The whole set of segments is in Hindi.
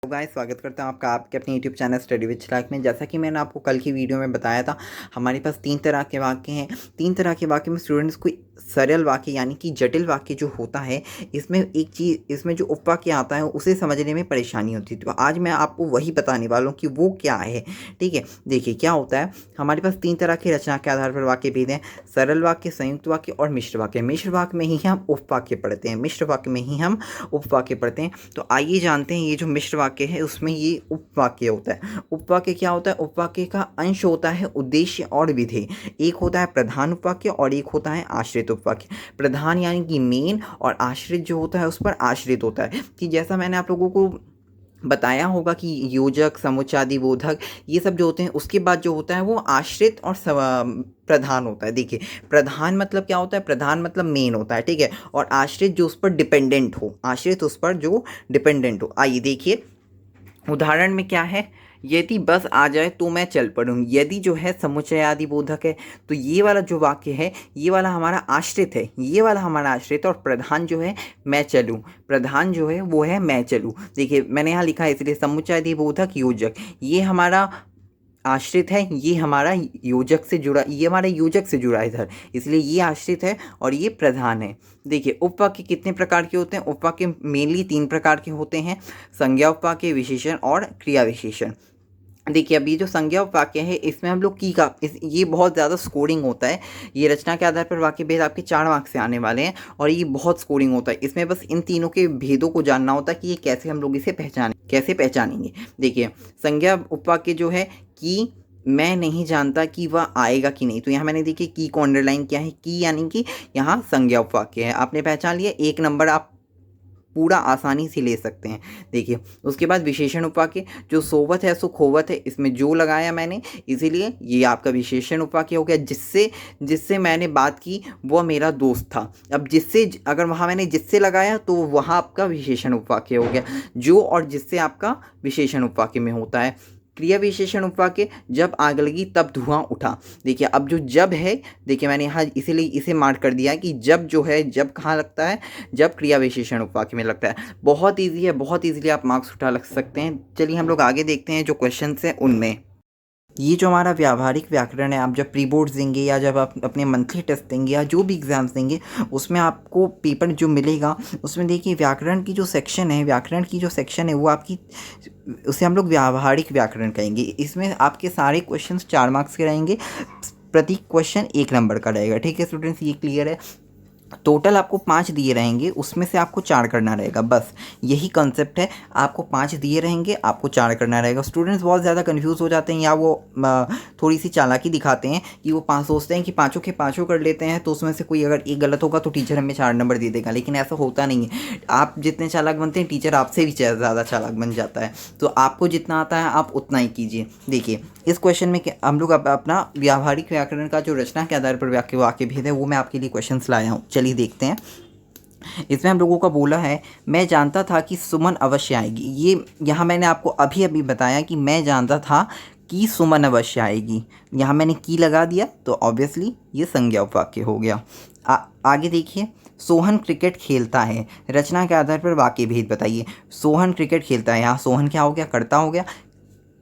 गाइस स्वागत करता हूँ आपका आपके अपने यूट्यूब चैनल स्टडी विद चिराग में। जैसा कि मैंने आपको कल की वीडियो में बताया था, हमारे पास 3 तरह के वाक्य हैं। 3 तरह के वाक्य में स्टूडेंट्स को सरल वाक्य यानी कि जटिल वाक्य जो होता है, इसमें जो उपवाक्य आता है उसे समझने में परेशानी होती है। तो आज मैं आपको वही बताने वाला हूँ कि वो क्या है। ठीक है, देखिए क्या होता है। हमारे पास 3 तरह के रचना के आधार पर वाक्य भेद हैं: सरल वाक्य, संयुक्त वाक्य और मिश्र वाक्य। मिश्र वाक्य में ही हम उपवाक्य पढ़ते हैं, मिश्र वाक्य में ही हम उपवाक्य पढ़ते हैं। तो आइए जानते हैं, ये जो मिश्र वाक्य है उसमें ये उपवाक्य होता है। उपवाक्य क्या होता है? उपवाक्य का अंश होता है उद्देश्य और विधेय। एक होता है प्रधान उपवाक्य और एक होता है आश्रित उपवाक्य। प्रधान यानी कि मेन, और आश्रित जो होता है उस पर आश्रित होता है। कि जैसा मैंने आप लोगों को बताया होगा कि योजक, समुच्चयवादी, बोधक, ये सब जो होते हैं उसके बाद जो होता है वो आश्रित और प्रधान होता है। देखिए, प्रधान मतलब क्या होता है? प्रधान मतलब मेन होता है, ठीक है। और आश्रित जो उस पर डिपेंडेंट हो, आश्रित उस पर जो डिपेंडेंट हो। आइए देखिए, उदाहरण में क्या है, यदि बस आ जाए तो मैं चल पड़ूँ। यदि जो है समुच्चयवादी बोधक है, तो ये वाला जो वाक्य है ये वाला हमारा आश्रित है, ये वाला हमारा आश्रित। और प्रधान जो है मैं चलूँ, प्रधान जो है वो है मैं चलूँ। देखिए मैंने यहाँ लिखा है इसलिए समुच्चयवादी बोधक योजक, ये हमारा आश्रित है, ये हमारा योजक से जुड़ा, ये हमारा योजक से जुड़ा है इधर, इसलिए ये आश्रित है और ये प्रधान है। देखिए उपवाक्य कितने प्रकार के होते हैं? उपवाक्य मेनली 3 प्रकार के होते हैं: संज्ञा उपवाक्य, विशेषण और क्रिया विशेषण। देखिए अब ये जो संज्ञा वाक्य है इसमें हम लोग ये बहुत ज़्यादा स्कोरिंग होता है। ये रचना के आधार पर वाक्य भेद आपके 4 मार्क्स से आने वाले हैं और ये बहुत स्कोरिंग होता है। इसमें बस इन तीनों के भेदों को जानना होता है कि ये कैसे हम लोग इसे कैसे पहचानेंगे। देखिए संज्ञा उपवाक्य जो है कि मैं नहीं जानता कि वह आएगा कि नहीं, तो यहाँ मैंने देखिए की को अंडरलाइन किया है। की यानी कि यहाँ संज्ञा उपवाक्य है। आपने पहचान लिया, 1 नंबर आप पूरा आसानी से ले सकते हैं। देखिए उसके बाद विशेषण उपवाक्य, जो सोवत है सो खोवत है, इसमें जो लगाया मैंने, इसीलिए ये आपका विशेषण उपवाक्य हो गया। जिससे जिससे मैंने बात की वह मेरा दोस्त था। अब जिससे, अगर वहाँ मैंने जिससे लगाया तो वहाँ आपका विशेषण उपवाक्य हो गया। जो और जिससे आपका विशेषण उपवाक्य में होता है। क्रिया विशेषण उपवाक्य, जब आग लगी तब धुआं उठा। देखिए अब जो जब है, देखिए मैंने यहाँ इसीलिए इसे मार्क कर दिया कि जब जो है, जब कहाँ लगता है? जब क्रिया विशेषण उपवाक्य में लगता है। बहुत ईजी है, बहुत ईजिली आप मार्क्स उठा लग सकते हैं। चलिए हम लोग आगे देखते हैं जो क्वेश्चन हैं उनमें। ये जो हमारा व्यावहारिक व्याकरण है, आप जब प्री बोर्ड्स देंगे या जब आप अपने मंथली टेस्ट देंगे या जो भी एग्ज़ाम्स देंगे, उसमें आपको पेपर जो मिलेगा उसमें देखिए व्याकरण की जो सेक्शन है, व्याकरण की जो सेक्शन है वो आपकी, उसे हम लोग व्यावहारिक व्याकरण कहेंगे। इसमें आपके सारे क्वेश्चंस 4 मार्क्स के रहेंगे, प्रति क्वेश्चन 1 नंबर का रहेगा। ठीक है स्टूडेंट्स, ये क्लियर है? टोटल आपको 5 दिए रहेंगे, उसमें से आपको 4 करना रहेगा, बस यही कंसेप्ट है। आपको 5 दिए रहेंगे, आपको 4 करना रहेगा। स्टूडेंट्स बहुत ज़्यादा कंफ्यूज हो जाते हैं या वो थोड़ी सी चालाकी दिखाते हैं कि वो 5 सोचते हैं कि पाँचों के पाँचों कर लेते हैं, तो उसमें से कोई अगर एक गलत होगा तो टीचर हमें 4 नंबर दे देगा। लेकिन ऐसा होता नहीं है। आप जितने चालाक बनते हैं टीचर आपसे भी ज़्यादा चालाक बन जाता है। तो आपको जितना आता है आप उतना ही कीजिए। देखिए इस क्वेश्चन में हम लोग अपना व्यावहारिक व्याकरण का जो रचना के आधार पर वाक्य भेद है वो मैं आपके लिए क्वेश्चंस लाया हूँ। चलिए देखते हैं। इसमें हम लोगों का बोला है, मैं जानता था कि सुमन अवश्य आएगी। ये यहाँ मैंने आपको अभी अभी बताया कि मैं जानता था कि सुमन अवश्य आएगी, यहाँ मैंने की लगा दिया तो ऑब्वियसली ये संज्ञा उपवाक्य हो गया। आगे देखिए, सोहन क्रिकेट खेलता है। रचना के आधार पर वाक्य भेद बताइए। सोहन क्रिकेट खेलता है, यहाँ सोहन क्या हो गया? कर्ता हो गया,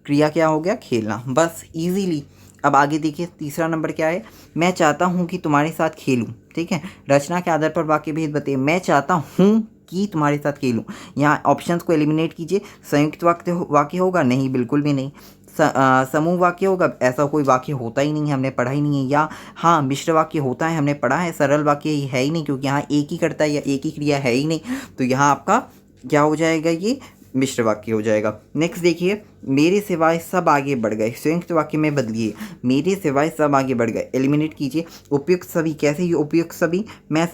क्रिया क्या हो गया? खेलना, बस इजीली। अब आगे देखिए, तीसरा नंबर क्या है? मैं चाहता हूँ कि तुम्हारे साथ खेलूँ। ठीक है, रचना के आधार पर वाक्य भेद बताइए। मैं चाहता हूँ कि तुम्हारे साथ खेलूँ, यहाँ ऑप्शंस को एलिमिनेट कीजिए। संयुक्त वाक्य होगा? नहीं, बिल्कुल भी नहीं। समूह वाक्य होगा? ऐसा कोई वाक्य होता ही नहीं है, हमने पढ़ा ही नहीं है। या हाँ, मिश्र वाक्य होता है, हमने पढ़ा है। सरल वाक्य है ही नहीं क्योंकि यहाँ एक ही करता है या एक ही क्रिया है ही नहीं, तो यहाँ आपका क्या हो जाएगा? ये मिश्र वाक्य हो जाएगा। नेक्स्ट देखिए, मेरे सिवाय सब आगे बढ़ गए। संयुक्त वाक्य में बदलिए, मेरे सिवाय सब आगे बढ़ गए, एलिमिनेट कीजिए। उपयुक्त सभी, कैसे ये उपयुक्त सभी? मैं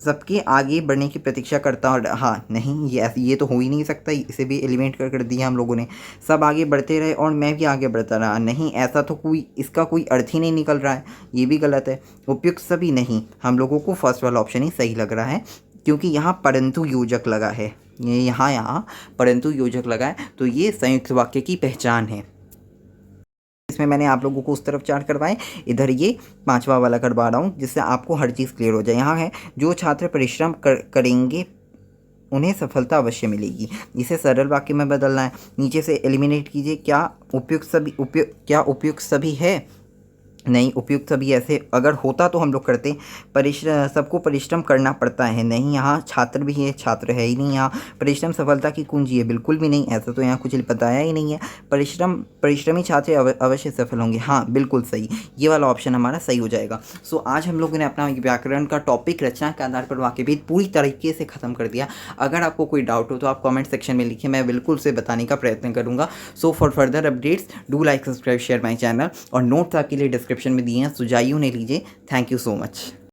सबके आगे बढ़ने की प्रतीक्षा करता हूँ। हाँ नहीं, ये तो हो ही नहीं सकता, इसे भी एलिमिनेट कर दिया हम लोगों ने। सब आगे बढ़ते रहे और मैं भी आगे बढ़ता रहा, नहीं, ऐसा तो इसका कोई अर्थ ही नहीं निकल रहा है, ये भी गलत है। उपयुक्त सभी नहीं, हम लोगों को फर्स्ट वाला ऑप्शन ही सही लग रहा है क्योंकि यहाँ परंतु योजक लगा है। ये यहाँ परंतु योजक लगा है, तो ये संयुक्त वाक्य की पहचान है। इसमें मैंने आप लोगों को उस तरफ 4 करवाए, इधर ये 5वां वाला करवा रहा हूँ जिससे आपको हर चीज़ क्लियर हो जाए। यहाँ है, जो छात्र परिश्रम करेंगे उन्हें सफलता अवश्य मिलेगी। इसे सरल वाक्य में बदलना है। नीचे से एलिमिनेट कीजिए, क्या उपयुक्त सभी है? नहीं, उपयुक्त सभी ऐसे अगर होता तो हम लोग करते। सबको परिश्रम करना पड़ता है, नहीं, यहाँ छात्र भी है, छात्र है ही नहीं यहाँ। परिश्रम सफलता की कुंजी है, बिल्कुल भी नहीं, ऐसा तो यहाँ कुछ बताया ही नहीं है। परिश्रमी छात्र अवश्य सफल होंगे, हाँ बिल्कुल सही, ये वाला ऑप्शन हमारा सही हो जाएगा। सो आज हम लोगों ने अपना व्याकरण का टॉपिक रचना के आधार पर वाक्य भेद पूरी तरीके से ख़त्म कर दिया। अगर आपको कोई डाउट हो तो आप कमेंट सेक्शन में लिखिए, मैं बिल्कुल उसे बताने का प्रयत्न करूँगा। So for further updates do like, subscribe, share my channel, और नोट्स आपके लिए डिस्क्रिप्शन में दिए हैं, सो जाइए उन्हें लीजिए। Thank you so much.